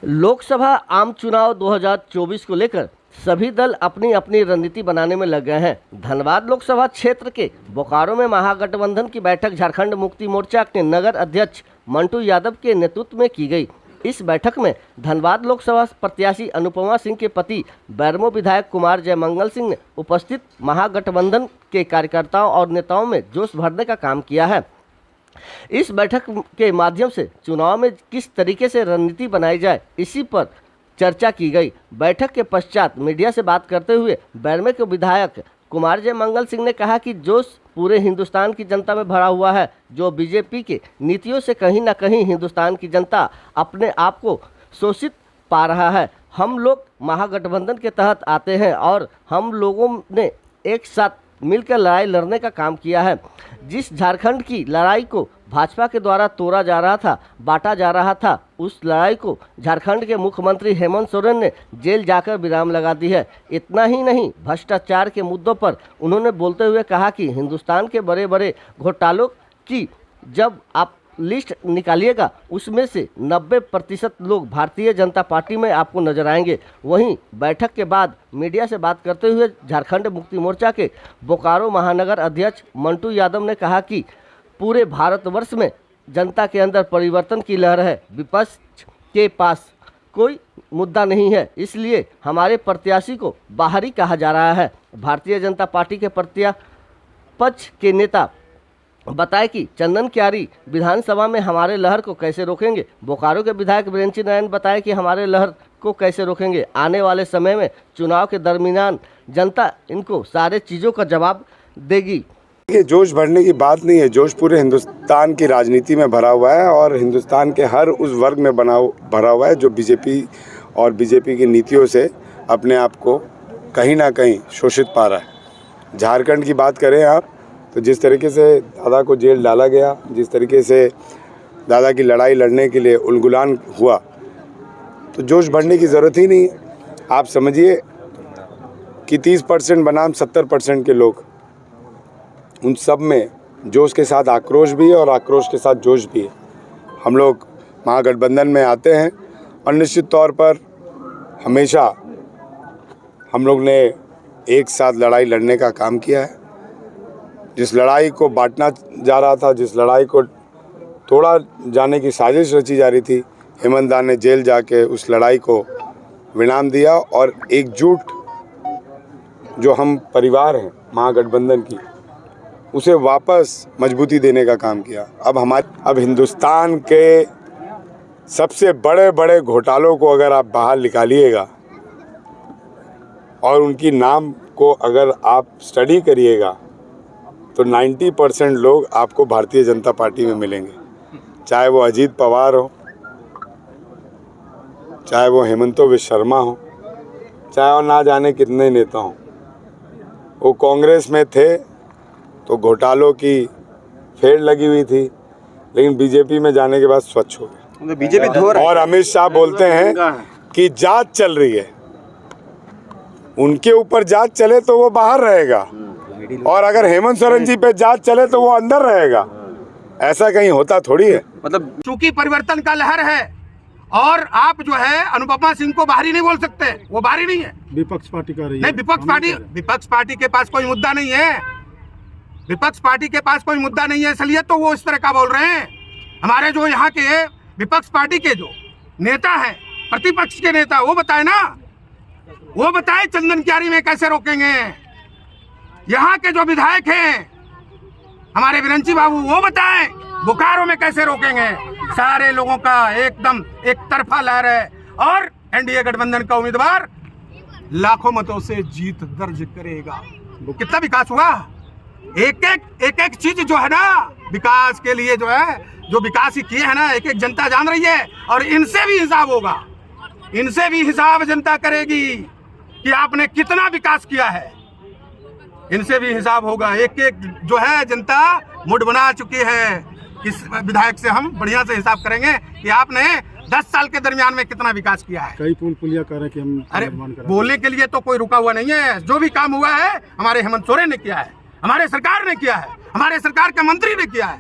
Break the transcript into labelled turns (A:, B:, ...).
A: लोकसभा आम चुनाव 2024 को लेकर सभी दल अपनी अपनी रणनीति बनाने में लग गए हैं। धनबाद लोकसभा क्षेत्र के बोकारो में महागठबंधन की बैठक झारखंड मुक्ति मोर्चा के नगर अध्यक्ष मंटू यादव के नेतृत्व में की गई। इस बैठक में धनबाद लोकसभा प्रत्याशी अनुपमा सिंह के पति बैरमो विधायक कुमार जयमंगल सिंह ने उपस्थित महागठबंधन के कार्यकर्ताओं और नेताओं में जोश भरने का काम किया है। इस बैठक के माध्यम से चुनाव में किस तरीके से रणनीति बनाई जाए, इसी पर चर्चा की गई। बैठक के पश्चात मीडिया से बात करते हुए बैरमे के विधायक कुमार जयमंगल सिंह ने कहा कि जोश पूरे हिंदुस्तान की जनता में भरा हुआ है। जो बीजेपी के नीतियों से कहीं ना कहीं हिंदुस्तान की जनता अपने आप को शोषित पा रहा है। हम लोग महागठबंधन के तहत आते हैं और हम लोगों ने एक साथ मिलकर लड़ाई लड़ने का काम किया है। जिस झारखंड की लड़ाई को भाजपा के द्वारा तोड़ा जा रहा था, बांटा जा रहा था, उस लड़ाई को झारखंड के मुख्यमंत्री हेमंत सोरेन ने जेल जाकर विराम लगा दी है। इतना ही नहीं, भ्रष्टाचार के मुद्दों पर उन्होंने बोलते हुए कहा कि हिंदुस्तान के बड़े बड़े घोटालों की जब आप लिस्ट निकालिएगा उसमें से 90% लोग भारतीय जनता पार्टी में आपको नजर आएंगे। वहीं बैठक के बाद मीडिया से बात करते हुए झारखंड मुक्ति मोर्चा के बोकारो महानगर अध्यक्ष मंटू यादव ने कहा कि पूरे भारतवर्ष में जनता के अंदर परिवर्तन की लहर है। विपक्ष के पास कोई मुद्दा नहीं है, इसलिए हमारे प्रत्याशी को बाहरी कहा जा रहा है। भारतीय जनता पार्टी के प्रत्यापक्ष के नेता बताए कि चंदन क्यारी विधानसभा में हमारे लहर को कैसे रोकेंगे। बोकारो के विधायक ब्रेंची नारायण बताए कि हमारे लहर को कैसे रोकेंगे। आने वाले समय में चुनाव के दरमियान जनता इनको सारे चीज़ों का जवाब देगी।
B: ये जोश भरने की बात नहीं है, जोश पूरे हिंदुस्तान की राजनीति में भरा हुआ है और हिंदुस्तान के हर उस वर्ग में भरा हुआ है जो बीजेपी और बीजेपी की नीतियों से अपने आप को कहीं ना कहीं शोषित पा रहा है। झारखंड की बात करें आप तो जिस तरीके से दादा को जेल डाला गया, जिस तरीके से दादा की लड़ाई लड़ने के लिए उलगुलान हुआ, तो जोश बढ़ने की ज़रूरत ही नहीं है। आप समझिए कि 30% बनाम 70% के लोग, उन सब में जोश के साथ आक्रोश भी है और आक्रोश के साथ जोश भी है। हम लोग महागठबंधन में आते हैं और निश्चित तौर पर हमेशा हम लोग ने एक साथ लड़ाई लड़ने का काम किया है। जिस लड़ाई को बांटना जा रहा था, जिस लड़ाई को तोड़ा जाने की साजिश रची जा रही थी, हेमंत दा ने जेल जाके उस लड़ाई को विराम दिया और एकजुट जो हम परिवार हैं महागठबंधन की, उसे वापस मजबूती देने का काम किया। अब हिंदुस्तान के सबसे बड़े बड़े घोटालों को अगर आप बाहर निकालिएगा और उनकी नाम को अगर आप स्टडी करिएगा तो 90% लोग आपको भारतीय जनता पार्टी में मिलेंगे। चाहे वो अजीत पवार हो, चाहे वो हेमंतो विश्व शर्मा हो, चाहे वो ना जाने कितने नेता हों। वो कांग्रेस में थे तो घोटालों की फेर लगी हुई थी, लेकिन बीजेपी में जाने के बाद स्वच्छ हो गए। बीजेपी और अमित शाह बोलते हैं कि जांच चल रही है, उनके ऊपर जांच चले तो वो बाहर रहेगा और अगर हेमंत सोरेन जी पे जांच चले तो वो अंदर रहेगा। ऐसा कहीं होता थोड़ी है।
C: मतलब चूंकि परिवर्तन का लहर है और आप जो है अनुपमा सिंह को बाहरी नहीं बोल सकते, वो बाहरी नहीं है।
D: विपक्ष पार्टी का रही
C: नहीं, विपक्ष पार्टी के पास कोई मुद्दा नहीं है। विपक्ष पार्टी के पास कोई मुद्दा नहीं है, इसलिए तो वो इस तरह का बोल रहे हैं। हमारे जो यहाँ के विपक्ष पार्टी के जो नेता है, प्रतिपक्ष के नेता, वो बताए ना, वो बताए चंदन क्यारी में कैसे रोकेंगे। यहाँ के जो विधायक हैं हमारे ब्रेंची बाबू, वो बताएं बोकारो में कैसे रोकेंगे। सारे लोगों का एकदम एक तरफा लहर है और एनडीए गठबंधन का उम्मीदवार लाखों मतों से जीत दर्ज करेगा। कितना विकास हुआ, एक एक चीज जो है ना विकास के लिए जो है, जो विकास ही किए है ना, एक एक जनता जान रही है और इनसे भी हिसाब होगा। इनसे भी हिसाब जनता करेगी कि आपने कितना विकास किया है। इनसे भी हिसाब होगा। एक एक जो है जनता मुड बना चुकी है। इस विधायक से हम बढ़िया से हिसाब करेंगे कि आपने 10 साल के दरमियान में कितना विकास किया है।
D: कई पुल पुलिया कर रहे कि हम
C: अरे बोलने के लिए तो कोई रुका हुआ नहीं है। जो भी काम हुआ है हमारे हेमंत सोरेन ने किया है, हमारे सरकार ने किया है, हमारे सरकार के मंत्री ने किया है।